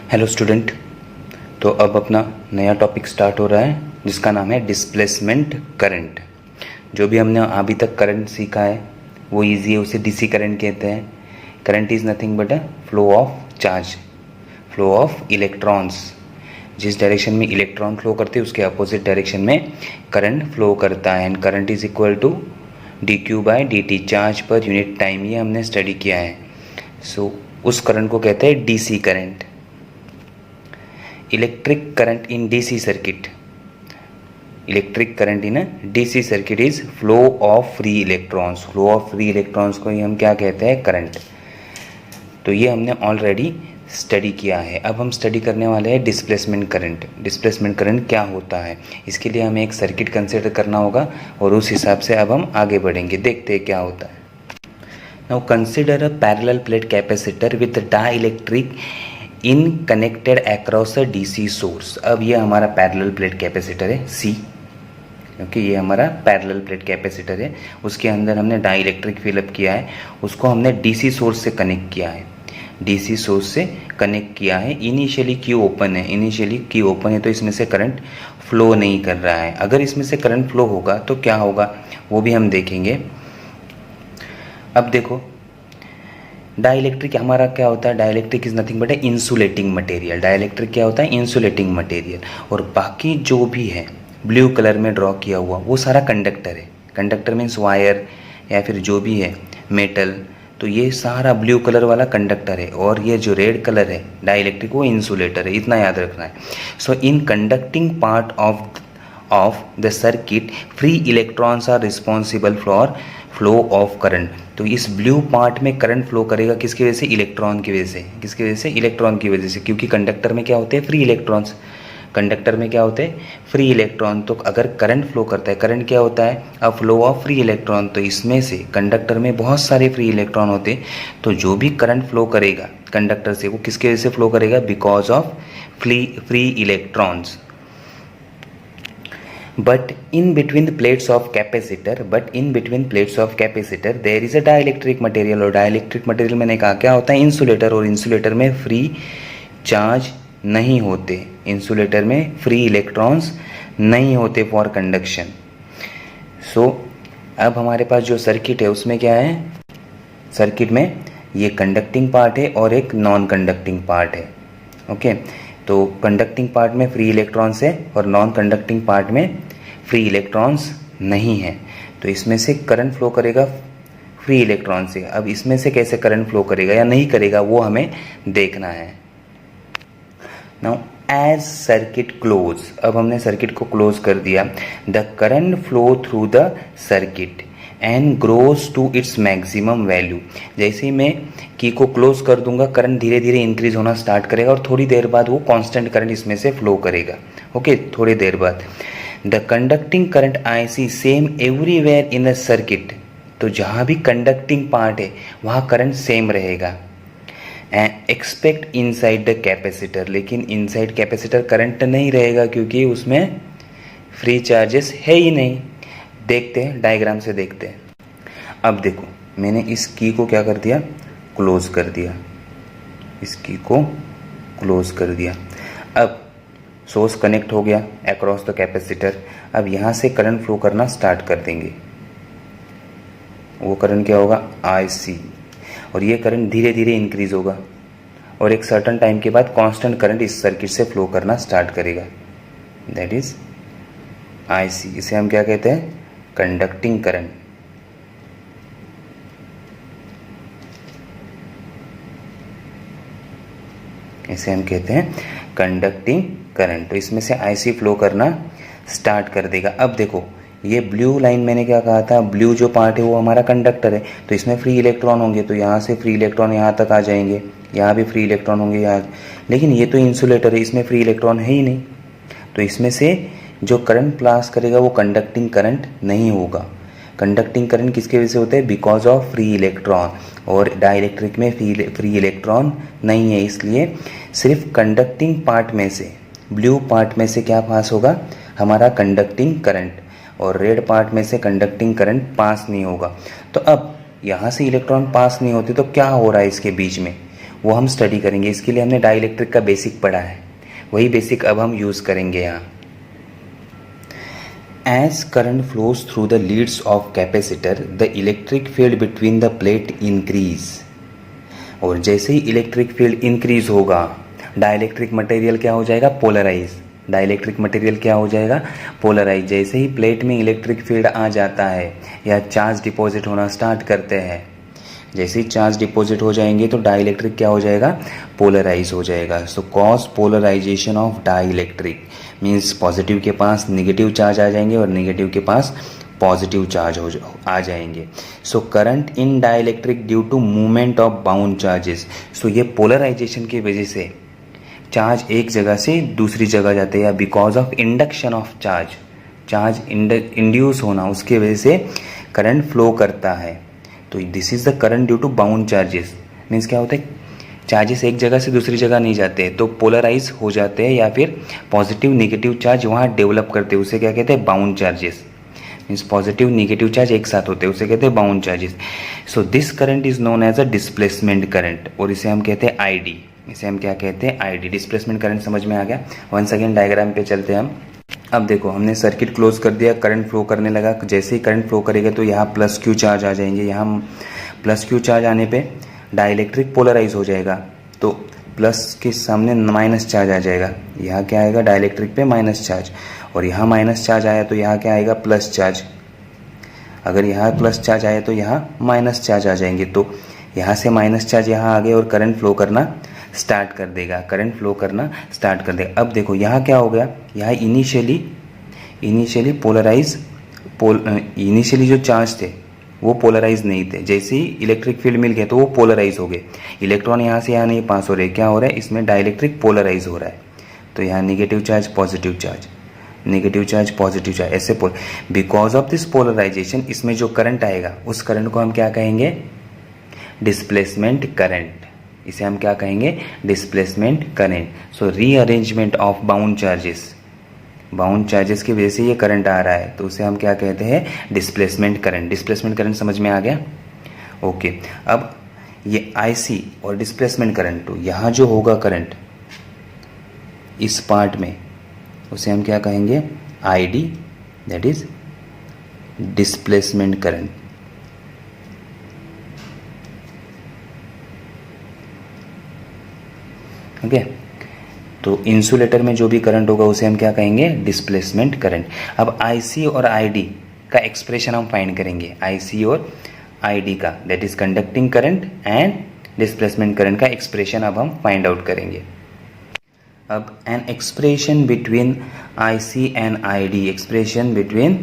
Hello student. तो अब अपना नया टॉपिक स्टार्ट हो रहा है जिसका नाम है डिस्प्लेसमेंट करंट। जो भी हमने अभी तक करंट सीखा है वो इजी है, उसे डीसी करंट कहते हैं। Current is nothing but a flow of charge, flow of electrons. जिस डायरेक्शन में इलेक्ट्रॉन फ्लो करते हैं उसके अपोजिट डायरेक्शन में करंट फ्लो करता है। And current is equal to D Q by D T, charge per unit time. ये हमने स्टडी किया है। उस करंट को कहते हैं DC current. Electric current in DC circuit, electric current in DC circuit is flow of free electrons. Flow of free electrons को ही हम क्या कहते हैं? करंट। तो ये हमने ऑलरेडी स्टडी किया है। अब हम स्टडी करने वाले हैं डिस्प्लेसमेंट करंट। डिस्प्लेसमेंट करंट क्या होता है, इसके लिए हमें एक सर्किट कंसिडर करना होगा और उस हिसाब से अब हम आगे बढ़ेंगे। देखते हैं क्या होता है। Now consider a parallel plate capacitor with dielectric in connected across a DC source. अब ये हमारा पैरेलल प्लेट कैपेसिटर है सी, क्योंकि ये हमारा पैरेलल प्लेट कैपेसिटर है। उसके अंदर हमने डाइलेक्ट्रिक फिलअप किया है, उसको हमने डीसी सोर्स से कनेक्ट किया है। डीसी सोर्स से कनेक्ट किया है। इनिशियली क्यू ओपन है, इनिशियली क्यू ओपन है तो इसमें से करंट फ्लो नहीं कर रहा है। अगर इसमें से करंट फ्लो होगा तो क्या होगा वो भी हम देखेंगे। अब देखो डाइलेक्ट्रिक हमारा क्या होता है? Dielectric is nothing but A insulating material. Dielectric क्या होता है? Insulating material. और बाकी जो भी है ब्लू कलर में ड्रॉ किया हुआ वो सारा कंडक्टर है। कंडक्टर मीन्स वायर या फिर जो भी है मेटल, तो ये सारा ब्लू कलर वाला कंडक्टर है। और ये जो रेड कलर है डाइलेक्ट्रिक वो इंसुलेटर है, इतना याद रखना है। So in conducting part of the circuit free electrons are responsible for flow of current. तो इस ब्लू पार्ट में करंट फ्लो करेगा किसकी वजह से? इलेक्ट्रॉन की वजह से। किसकी वजह से? इलेक्ट्रॉन की वजह से, क्योंकि कंडक्टर में क्या होते हैं? Free electrons. कंडक्टर में क्या होते हैं? Free electron. तो अगर करंट फ्लो करता है, करंट क्या होता है? अ फ्लो ऑफ फ्री इलेक्ट्रॉन। तो इसमें से कंडक्टर में बहुत सारे फ्री इलेक्ट्रॉन होते हैं, तो जो भी करंट फ्लो करेगा कंडक्टर से वो किसकी वजह से फ्लो करेगा? Because of free electrons. But in between the plates of capacitor there is a dielectric material। और dielectric material मैंने कहा क्या होता है? इंसुलेटर। और इंसुलेटर में फ्री चार्ज नहीं होते, इंसुलेटर में फ्री इलेक्ट्रॉन्स नहीं होते फॉर कंडक्शन। सो अब हमारे पास जो सर्किट है उसमें क्या है? सर्किट में ये कंडक्टिंग पार्ट है और एक नॉन कंडक्टिंग पार्ट है। ओके, तो कंडक्टिंग पार्ट में फ्री इलेक्ट्रॉन्स है और नॉन कंडक्टिंग पार्ट में फ्री इलेक्ट्रॉन्स नहीं है। तो इसमें से करंट फ्लो करेगा फ्री इलेक्ट्रॉन से। अब इसमें से कैसे करंट फ्लो करेगा या नहीं करेगा वो हमें देखना है। नाउ एज सर्किट क्लोज, अब हमने सर्किट को क्लोज कर दिया। The current flow through the circuit and grows to its maximum value. जैसे ही मैं की को क्लोज कर दूंगा करंट धीरे धीरे इंक्रीज होना स्टार्ट करेगा और थोड़ी देर बाद वो कांस्टेंट करंट इसमें से फ्लो करेगा। ओके, थोड़ी देर बाद the conducting current I C same everywhere in the circuit. तो जहाँ भी कंडक्टिंग पार्ट है वहाँ करंट सेम रहेगा। एक्सपेक्ट इनसाइड द कैपेसिटर, लेकिन इनसाइड कैपेसिटर करंट नहीं रहेगा क्योंकि उसमें फ्री चार्जेस है ही नहीं। देखते हैं, डायग्राम से देखते हैं। अब देखो मैंने इस की को क्या कर दिया? क्लोज कर दिया। इस की को क्लोज कर दिया। अब सोर्स कनेक्ट हो गया अक्रॉस द कैपेसिटर। अब यहाँ से करंट फ्लो करना स्टार्ट कर देंगे। वो करंट क्या होगा? IC। और ये करंट धीरे धीरे इंक्रीज होगा और एक सर्टन टाइम के बाद कांस्टेंट करंट इस सर्किट से फ्लो करना स्टार्ट करेगा। That is IC। इसे हम क्या कहते हैं? Conducting current. इसे हम कहते हैं कंडक्टिंग करंट। तो इसमें से IC फ्लो करना स्टार्ट कर देगा। अब देखो ये ब्लू लाइन मैंने क्या कहा था? ब्लू जो पार्ट है वो हमारा कंडक्टर है, तो इसमें फ्री इलेक्ट्रॉन होंगे, तो यहाँ से फ्री इलेक्ट्रॉन यहाँ तक आ जाएंगे, यहाँ भी फ्री इलेक्ट्रॉन होंगे यहाँ। लेकिन ये तो इंसुलेटर है, इसमें फ्री इलेक्ट्रॉन है ही नहीं, तो इसमें से जो करंट पास करेगा वो कंडक्टिंग करंट नहीं होगा। कंडक्टिंग करंट किसके वजह से होता है? Because of free electron. और डाइलेक्ट्रिक में फ्री इलेक्ट्रॉन नहीं है, इसलिए सिर्फ कंडक्टिंग पार्ट में से, ब्लू पार्ट में से क्या पास होगा? हमारा कंडक्टिंग करंट, और रेड पार्ट में से कंडक्टिंग करंट पास नहीं होगा। तो अब यहाँ से इलेक्ट्रॉन पास नहीं होते तो क्या हो रहा है इसके बीच में? वो हम स्टडी करेंगे। इसके लिए हमने डाइलेक्ट्रिक का बेसिक पढ़ा है, वही बेसिक अब हम यूज़ करेंगे यहाँ। As current flows through the leads of capacitor, the electric field between the plate increase। और जैसे ही इलेक्ट्रिक फील्ड इंक्रीज होगा, डाइलेक्ट्रिक मटेरियल क्या हो जाएगा? पोलराइज। डाइलेक्ट्रिक मटेरियल क्या हो जाएगा? पोलराइज। जैसे ही प्लेट में इलेक्ट्रिक फील्ड आ जाता है या चार्ज डिपॉजिट होना स्टार्ट करते हैं, जैसे ही चार्ज डिपॉजिट हो जाएंगे तो डाइलेक्ट्रिक क्या हो जाएगा? पोलराइज हो जाएगा। So cause polarisation of dielectric means positive के पास नेगेटिव चार्ज आ जाएंगे और नेगेटिव के पास पॉजिटिव चार्ज आ जाएंगे। So current in dielectric due to movement of bound charges. So ये पोलराइजेशन की वजह से चार्ज एक जगह से दूसरी जगह जाते हैं, या because of induction of charge induce होना, उसके वजह से करंट फ्लो करता है। तो this is the current due to bound charges. Means क्या होता है? चार्जेस एक जगह से दूसरी जगह नहीं जाते, तो पोलराइज हो जाते हैं, या फिर पॉजिटिव नेगेटिव चार्ज वहाँ डेवलप करते हैं, उसे क्या कहते हैं? Bound charges. Means positive negative charge एक साथ होते हैं, उसे कहते हैं bound charges. So this current is known as a displacement current, और इसे हम कहते हैं आईडी। इसे हम क्या कहते हैं? आईडी। डिस्प्लेसमेंट करंट समझ में आ गया। वंस अगेन डायग्राम पे चलते हैं हम। अब देखो, हमने सर्किट क्लोज कर दिया, करंट फ्लो करने लगा। जैसे ही करंट फ्लो करेगा तो यहाँ प्लस क्यू चार्ज आ जाएंगे। यहाँ प्लस क्यू चार्ज आने पे डाइलेक्ट्रिक पोलराइज हो जाएगा, तो प्लस के सामने माइनस चार्ज आ जाएगा। यहाँ क्या आएगा? डाइलेक्ट्रिक पे माइनस चार्ज। और यहाँ माइनस चार्ज आया तो यहाँ क्या आएगा? Plus charge. अगर यहाँ प्लस चार्ज आया तो यहाँ माइनस चार्ज आ जाएंगे। तो यहाँ से माइनस चार्ज यहाँ आ गए और करंट फ्लो करना स्टार्ट कर देगा। अब देखो यहाँ क्या हो गया? यहाँ इनिशियली इनिशियली जो चार्ज थे वो पोलराइज नहीं थे। जैसे ही इलेक्ट्रिक फील्ड मिल गया तो वो पोलराइज हो गए। इलेक्ट्रॉन यहाँ से यहाँ नहीं पास हो रहे, क्या हो रहा है? इसमें डाइलेक्ट्रिक पोलराइज हो रहा है। तो यहाँ नेगेटिव चार्ज पॉजिटिव चार्ज, ऐसे बिकॉज ऑफ दिस पोलराइजेशन इसमें जो करंट आएगा उस करंट को हम क्या कहेंगे? Displacement current. इसे हम क्या कहेंगे? Displacement current. So rearrangement of bound charges की वजह से ये करंट आ रहा है, तो उसे हम क्या कहते हैं? Displacement current. समझ में आ गया? ओके। अब ये आईसी और डिस्प्लेसमेंट करंट, तो यहाँ जो होगा करंट इस पार्ट में, उसे हम क्या कहेंगे? ID, that is displacement current. Okay, तो इंसुलेटर में जो भी करंट होगा उसे हम क्या कहेंगे? Displacement current. अब आईसी और आईडी का एक्सप्रेशन हम फाइंड करेंगे। आईसी और आईडी का, that is conducting current and displacement current का एक्सप्रेशन अब हम फाइंड आउट करेंगे। अब an expression between IC and ID, expression between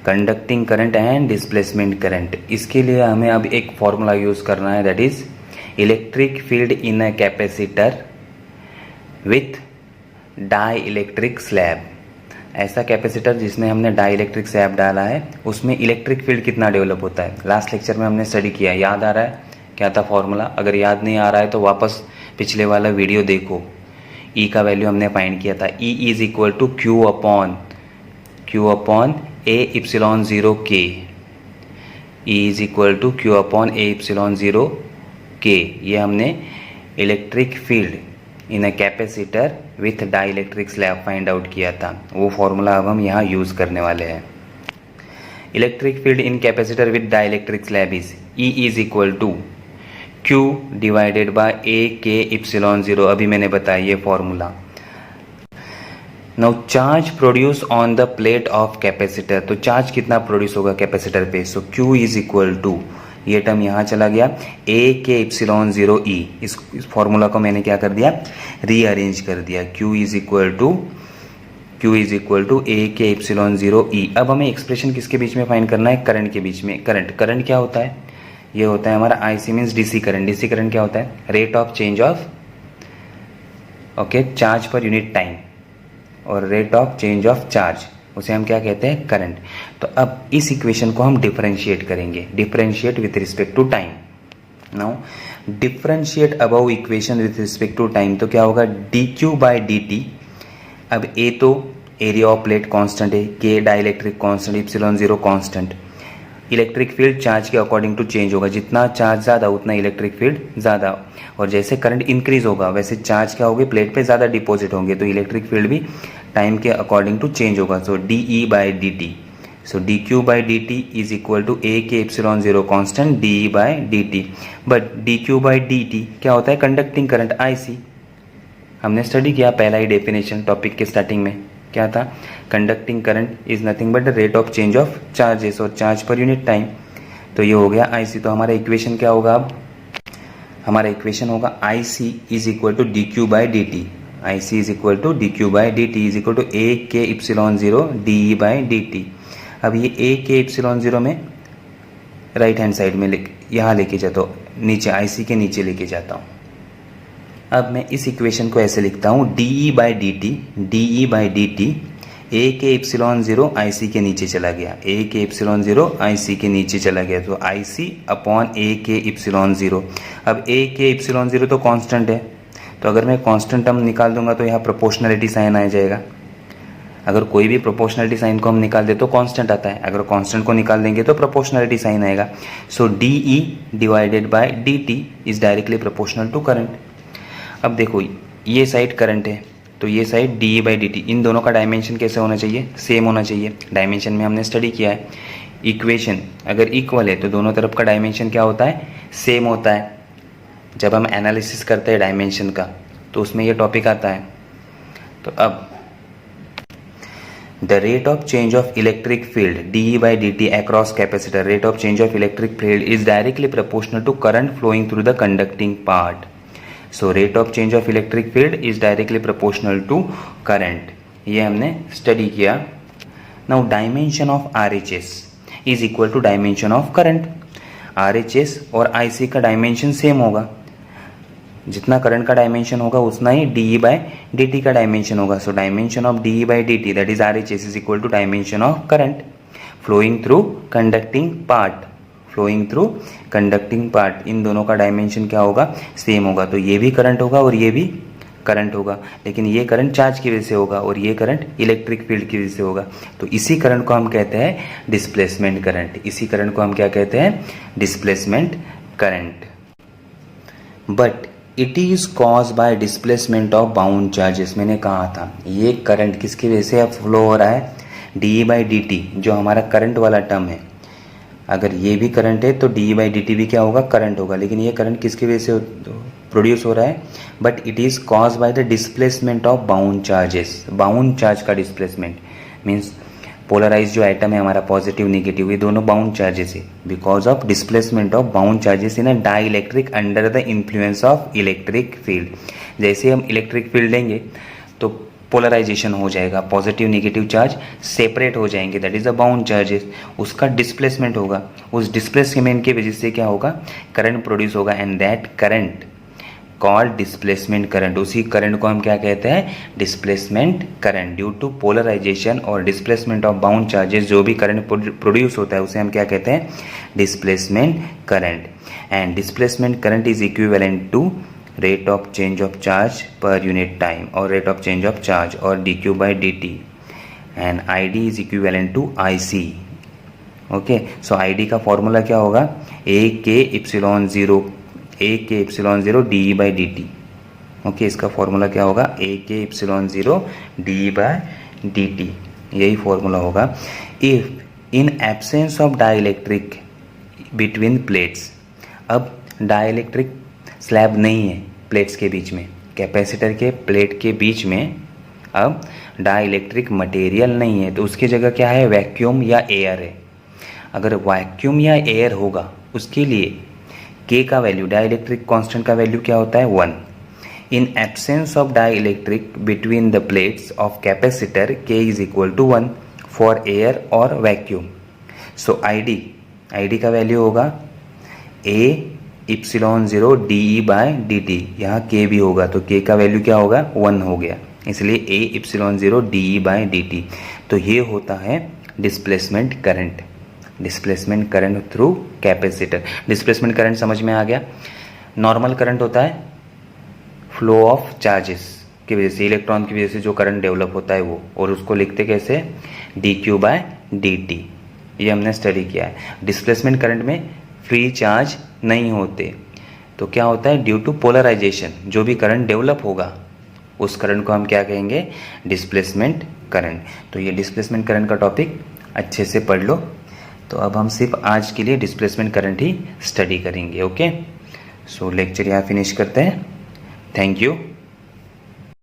conducting current and displacement current, इसके लिए हमें अब एक फॉर्मूला यूज करना है, that is electric field in a capacitor with dielectric slab. ऐसा कैपेसिटर जिसमें हमने डाई इलेक्ट्रिक स्लैब डाला है, उसमें इलेक्ट्रिक फील्ड कितना डेवलप होता है? लास्ट लेक्चर में हमने स्टडी किया, याद आ रहा है? क्या था फॉर्मूला? अगर याद नहीं आ रहा है तो वापस पिछले वाला वीडियो देखो। ई का वैल्यू हमने फाइंड किया था, E is equal to Q upon A epsilon zero K. E is equal to Q upon A epsilon zero K. ये हमने electric field in a capacitor with dielectric slab find out किया था। वो formula अब हम यहाँ use करने वाले हैं। Electric field in capacitor with dielectric slab is E is equal to Q divided by A K epsilon zero. अभी मैंने बताया ये formula. Now charge produce on the plate of capacitor, तो चार्ज कितना प्रोड्यूस होगा कैपेसिटर पे? So Q is equal to, ये term यहाँ चला गया, ए के इप्सिलॉन ज़ीरो ई। इस फॉर्मूला को मैंने क्या कर दिया? रीअरेंज कर दिया। Q is equal to A K epsilon zero ई। अब हमें एक्सप्रेशन किसके बीच में फाइंड करना है? करंट के बीच में। करंट क्या होता है? ये होता है हमारा IC means DC current. DC current क्या होता है? Rate of change of charge per unit time, और rate of change of charge, उसे हम क्या कहते हैं? करंट। तो अब इस इक्वेशन को हम डिफरेंशिएट करेंगे, differentiate with respect to time. Now differentiate above equation with respect to time, तो क्या होगा? D Q by D T. अब ए तो एरिया ऑफ प्लेट कांस्टेंट है, K dielectric constant, epsilon zero constant. Electric field charge के according to change होगा, जितना charge ज़्यादा उतना इलेक्ट्रिक फील्ड ज़्यादा, और जैसे करंट इंक्रीज होगा वैसे चार्ज क्या होगी, प्लेट पे ज़्यादा डिपॉजिट होंगे, तो इलेक्ट्रिक फील्ड भी टाइम के अकॉर्डिंग टू चेंज होगा। So dE/dt, so dQ/dt is equal to a K epsilon zero constant dE/dt, but dQ/dt क्या होता है, कंडक्टिंग करंट IC। हमने स्टडी किया पहला ही डेफिनेशन टॉपिक के स्टार्टिंग में, क्या था, conducting current is nothing but the rate of change of charges और चार्ज पर यूनिट टाइम। तो ये हो गया IC। तो हमारा इक्वेशन क्या होगा, अब हमारा इक्वेशन होगा IC is equal to dQ/dt, IC is equal to dQ/dt is equal to a K epsilon zero dE/dt। अब ये a के एप्सिलॉन जीरो में राइट हैंड साइड में यहाँ लेके जाता हूँ, नीचे IC के नीचे लेके जाता हूँ। अब मैं इस इक्वेशन को ऐसे लिखता हूँ dE/dt, dE/dt a K epsilon zero IC के नीचे चला गया, a K epsilon zero IC के नीचे चला गया, तो IC upon a K epsilon zero. अब a के एप्सिलॉन जीरो तो कांस्टेंट है, तो अगर मैं कांस्टेंट टर्म निकाल दूंगा तो यहाँ प्रोपोर्शनलिटी साइन आ जाएगा। अगर कोई भी प्रोपोर्शनलिटी साइन को हम निकाल दे तो कांस्टेंट आता है, अगर कांस्टेंट को निकाल देंगे तो प्रोपोर्शनलिटी साइन आएगा। So dE/dt is directly proportional to current. अब देखो ये साइड करंट है, तो ये साइड dE/dt, इन दोनों का डायमेंशन कैसे होना चाहिए, सेम होना चाहिए। डायमेंशन में हमने स्टडी किया है, इक्वेशन अगर इक्वल है तो दोनों तरफ का डायमेंशन क्या होता है, सेम होता है। जब हम एनालिसिस करते हैं डायमेंशन का तो उसमें ये टॉपिक आता है। तो अब the rate of change of electric field dE/dt across capacitor, rate of change of electric field is directly proportional to current flowing through the conducting part. So rate of change of electric field is directly proportional to current, ये हमने study किया। Now dimension of RHS is equal to dimension of current. RHS और IC का dimension same होगा, जितना current का dimension होगा उतना ही dE/dt का डायमेंशन होगा। So dimension of dE/dt that is RHS is equal to dimension of current flowing through conducting part, flowing through conducting part, इन दोनों का डायमेंशन क्या होगा, सेम होगा। तो ये भी करंट होगा और ये भी करंट होगा, लेकिन ये करंट चार्ज की वजह से होगा और ये करंट इलेक्ट्रिक फील्ड की वजह से होगा। तो इसी करंट को हम कहते हैं डिस्प्लेसमेंट करंट, इसी करंट को हम क्या कहते हैं, displacement current. But it is cause by displacement of bound charges. मैंने कहा था ये करंट किसकी वजह से अब फ्लो हो रहा है, dE/dt जो हमारा करंट वाला टर्म है। अगर ये भी करंट है तो dE/dt भी क्या होगा, करंट होगा, लेकिन ये करंट किसकी वजह से प्रोड्यूस हो रहा है, but it is cause by the displacement of bound charges. Bound charge का डिस्प्लेसमेंट मीन्स पोलराइज जो आइटम है हमारा पॉजिटिव नेगेटिव, ये दोनों बाउंड चार्जेस है, because of displacement of bound charges in a dielectric under the influence of electric field. जैसे हम electric field लेंगे तो पोलराइजेशन हो जाएगा, पॉजिटिव नेगेटिव चार्ज सेपरेट हो जाएंगे, that is the bound charges, उसका डिस्प्लेसमेंट होगा, उस डिस्प्लेसमेंट की वजह से क्या होगा, करंट प्रोड्यूस होगा, and that current called displacement current. उसी करंट को हम क्या कहते हैं, displacement current. Due to polarisation और डिस्प्लेसमेंट ऑफ बाउंड चार्जेस जो भी करंट प्रोड्यूस होता है उसे हम क्या कहते हैं, displacement current. And displacement current is equivalent to rate of change of charge per unit time और rate of change of charge और dQ/dt, and ID is equivalent to IC। Okay, so ID का formula क्या होगा, a K epsilon zero dE/dt। Okay, इसका formula क्या होगा, a K epsilon zero dE/dt, यही formula होगा। If in absence of dielectric between plates, अब dielectric slab नहीं है प्लेट्स के बीच में, कैपेसिटर के प्लेट के बीच में अब डाइलेक्ट्रिक मटेरियल नहीं है, तो उसकी जगह क्या है, वैक्यूम या एयर है। अगर वैक्यूम या एयर होगा उसके लिए K का वैल्यू, डाइलेक्ट्रिक कांस्टेंट का वैल्यू क्या होता है, 1। In absence of dielectric between the plates of capacitor K is equal to 1 for air और वैक्यूम। सो ID का वैल्यू होगा a एप्सिलॉन जीरो dE/dt, यहाँ K भी होगा तो K का वैल्यू क्या होगा, 1 हो गया, इसलिए a एप्सिलॉन जीरो dE/dt। तो ये होता है displacement current, displacement current through capacitor. Displacement current समझ में आ गया। नॉर्मल करंट होता है फ्लो ऑफ चार्जेस की वजह से, इलेक्ट्रॉन की वजह से जो करंट डेवलप होता है वो, और उसको लिखते कैसे, dQ/dt। ये हमने स्टडी किया है। डिस्प्लेसमेंट करंट में फ्री चार्ज नहीं होते, तो क्या होता है, ड्यू टू पोलराइजेशन जो भी करंट डेवलप होगा उस करंट को हम क्या कहेंगे, डिस्प्लेसमेंट करंट। तो ये डिस्प्लेसमेंट करंट का टॉपिक अच्छे से पढ़ लो। तो अब हम सिर्फ आज के लिए डिस्प्लेसमेंट करंट ही स्टडी करेंगे। ओके, सो लेक्चर यहाँ फिनिश करते हैं। Thank you.